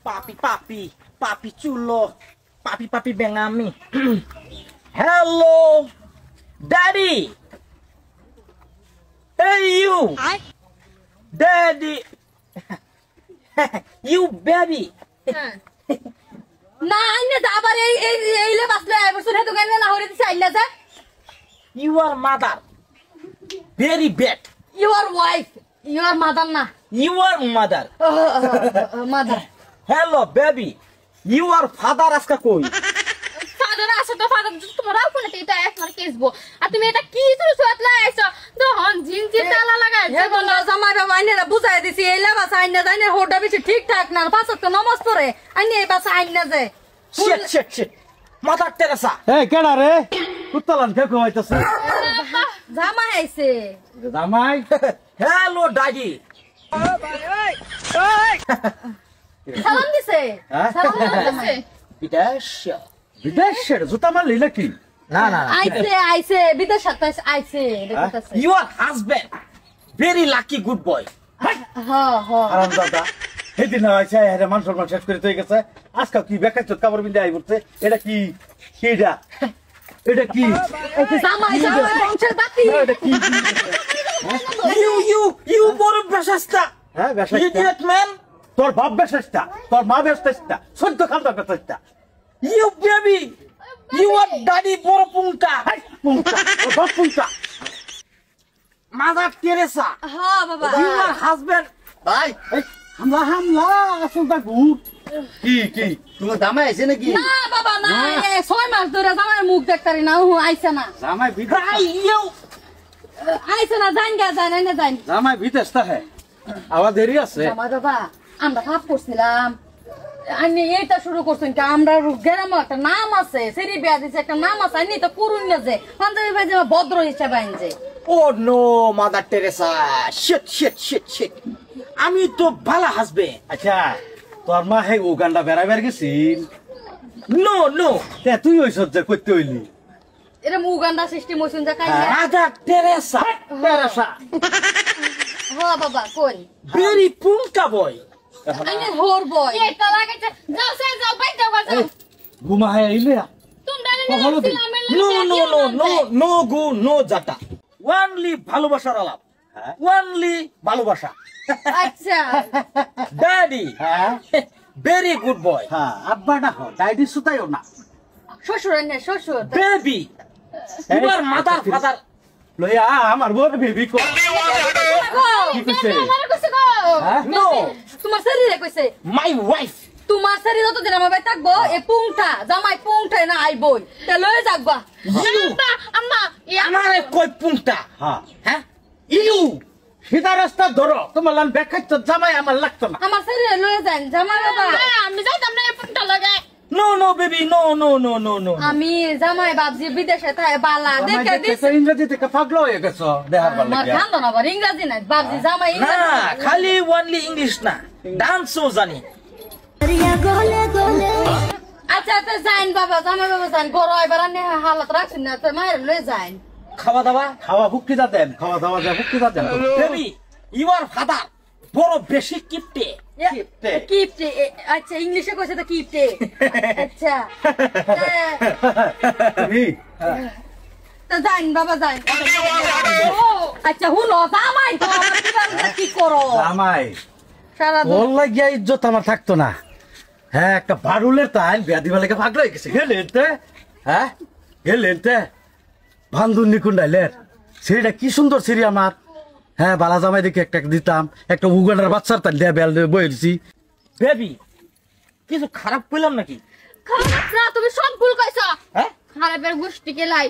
papi chulo, papi bengami. Hello, daddy. Hey you, daddy. You baby. না আইনে আবার এইলে বাসলে বসে দোকানে না হরে দিছে আইলা যা Your mother, very bad. your wife your mother না Your mother. mother Hello baby, your father aska koi? Father আসো তো ফাদার তোমরা কোনে এটা একবার কেসবো আর তুমি এটা কি শুরু সুতলা আইছো তো হন জিনজি তালা লাগাইছো হে বলো জামাই বাবা আইনেরা বুঝাই দিছি এইলা বাস আইনে জানে হোটা বেশি ঠিকঠাক না পাঁচ তো নমাজ পড়ে আইনে এই বাস আইনে যে Shit. Mother Teresa. এই কেডা রে কুত্তালান কে কইতাছে জামাই আইছে জামাই Hello daddy. সালাম দিছে হ্যাঁ? সালাম দিছে Bidasha. বিদেশের জুতা মারলি নাকি না আইছে বিদেশ সাথে আইছে দেখতাছে Your husband, very lucky good boy. আরাম দাদা সেদিন হয়েছে আরে মান সম্মান শেষ করে তুই গেছে আজকাল কি বেকার চোট কাপড় বিন্দে আই পড়ছে এটা কি এটা কি জামাই বংশের বাতি এটা কি You বড় বেশাস্তা. হ্যাঁ বেশাস্তা Idiot man. তোর বাপ বেশাস্তা তোর মা বেশাস্তা সদ্য খান্দা বেশাস্তা You baby. Your daddy বড় পুংটা. পুংটা ও বাপ পুংটা Mother Teresa. হ্যাঁ বাবা Your husband. ভাই হামলা আসল দা গুড কি তোমার দামা আছে নাকি না বাবা না 6 মাস ধরে জামাই মুখ দেখতারি না আইছে না জামাই বিদেশ Hey you. আইছে না জান না জান জামাই বিদেশটা হ্যাঁ আবার দেরি আছে জামাই বাবা আমরা ভাব করছিলাম আনি এইটা শুরু করছেন কি আমরা গ্রামে একটা নাম আছে সেরি বিয়া দিছে একটা নাম আছে আনি তো করুন না যে পাঞ্জাবি ভাই যে ভদ্র হিসেবে আনছে Oh no, Mother Teresa. Shit. আমি তো ভালো হাসবে. আচ্ছা তোর মা হে উগান্ডা বেড়াইবার গেছিল No. তে তুই ওই সহ্য করতে হইলি এরা মুগান্ডা সিস্টেম হইছেন যে কাই Mother Teresa. হ্যাঁ বাবা কোন Very punka boy. আইনে হোর বয় এটা লাগাইছে যাও বাইতে যাও ঘুমা হে আইলে তোমরা হলো দি। No go, no jata. Only ভালোবাসার আলাপ. হ্যাঁ? Only ভালোবাসা. আচ্ছা Daddy. হ্যাঁ Very good boy. হ্যাঁ আব্বাটা হ ডাইডি সুতাইও না শ্বশুর এনে শ্বশুর Baby. Your mother, father. লইয়া আমার বড় বেবি কো কি কইছে আমার কইছে গো হ্যাঁ No. তোমার শরীরে কইছে My wife. তোমার শরীর যতদিন আমার বাই থাকবো এ পুংটা জামাই পুংটা না আইবই তে লয়ে যাকবা আম্মা আমারে কই punta. হ্যাঁ হ্যাঁ? You. সিধা রাস্তা ধরো তোমার লান দেখাচ্ছ জামাই আমার লাগতো না আমার শরীরে লয়ে যান জামাই বাবা আমি যাইতাম না এই ফোনটা লাগে No, baby. No. আমি জামাই বাবজি বিদেশে থাকে বালা দেখে দিস ইংরেজি থেকে পাগল হয়ে গেছো দেখার পারলে আমার খান না আবার ইংরেজি নাই বাবজি জামাই না খালি only English না ডান্সও জানি আচ্ছা তো যাইন বাবা জামাই বাবা যাইন গরো এবার আনে হালত রাখছেন না তো মায়ের লয়ে যাইন খাওয়া দাওয়া খাওয়া ভুক্তি দেন খাওয়া দাওয়া যা ভুক্তি দেন বেবি ইওর ফাদার বড় বেশি কিপটে কিপটে। কিপটে আচ্ছা ইংলিশে কইছে তো কিপটে আচ্ছা তুমি তো যাইন বাবা যাইন আচ্ছা হুলো জামাই তো আমার কি করো জামাই সারা ওর লাগিয়া ইজ্জত আমার থাকতো না হ্যাঁ একটা বারুলের তাইল বিয়া দিবা লেগে পাগল হয়ে গেছে গেলেনতে ভান্দুর নিকুন্ডাইলের সিঁড়িটা কি সুন্দর সিঁড়ি আমার হ্যাঁ বালা জামাই দেখে একটা দিতাম একটা উগান্ডার বাচ্চার তাল দিয়া বেল বইছি বেবি কিছু খারাপ কইলাম নাকি খারাপ না তুমি সব ভুল কইছো হ্যাঁ খারাপের গোষ্ঠী কে লাই